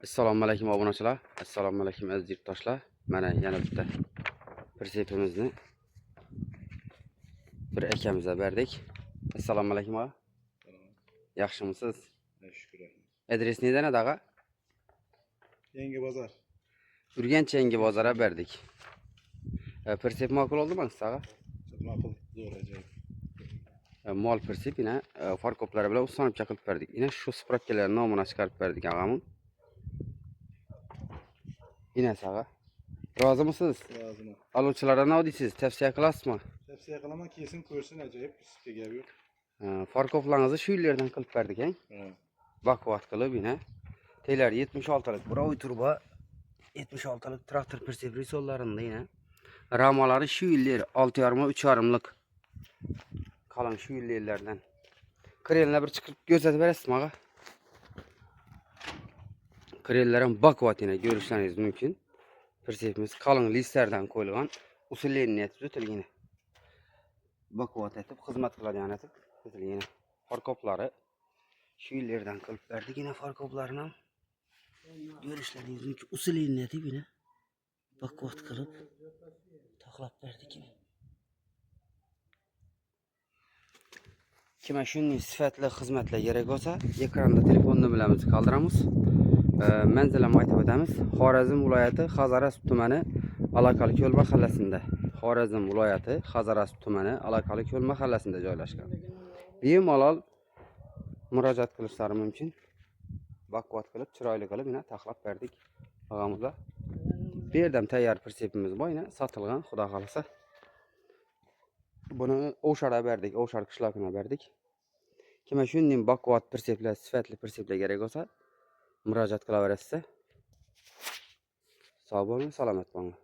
Assalomu alaykum obunachilar. Assalomu alaykum aziz yurtdoshlar. Mana yana bitta pritsepimizni bir akamizga berdik. Assalomu alaykum ağa. Yaxshimisiz? Şükür. Adres neden ağa? Yenge Bazar. Urganch yangi bozora berdik. Pritsep ma'qul oldimi sizga? Ma'qul, zo'r ajoyib. Mol pritsep yine farkoplari bilan ustanib qilib berdik. Yine shu spravkalarni nomini chiqarib berdik ağamın. Yine sağa. Rozimisiz? Razıyım. Aluvchilarga nima deysiz? Tavsiya qilasizmi? Tavsiya qilaman, kesin ko'rsin, ajoyib. Sizga gap yo'q. Farkoplarınızı şu illerden qilib berdik, he? Bakvat qilib yine. Teler 76'lık Bravo turbo 76'lık traktör persep risollarında yine. Ramaları şu illeri 6,5 3,5'lık. Kalan şu illerden. Kreline bir çıkıp gözetip veresim ağa. Krellerin bakvat yine görüşleriniz mümkün. Persepimiz kalın listlerden koyulgan usullerini etip ötülgeni. Bakvat etip hizmet kılayan etip ötülgeni. Farkopları şu illerden kılıp verdik yine farkoplarına. Görüşleriniz mümkün usullerini etip yine bakvat kılıp taklap verdik yine. Kime şunun sıfatlı hizmetle gerek olsa ekranda telefon numaramizni kaldıramiz. Manzilimizni aytib o'tamiz. Xorazm viloyati Hazaras tumani Alaqali ko'l mahallasida. Xorazm viloyati Hazaras tumani Alaqali ko'l mahallasida joylashgan. Bemalol murojaat qilishlari mumkin. Bakvat qilib, chiroyli qilib yine taxlab berdik og'amizga. Bu yerdan tayyor pritsepimiz bor yine sotilgan, xudo xolasa. Buni O'shara berdik, O'shar qishloqina berdik. Kime shunday bakvat pritseplar, sifatli pritseplar kerak bo'lsa, murojaat qilaverasizlar. Sog' bo'ling, salomat bo'ling.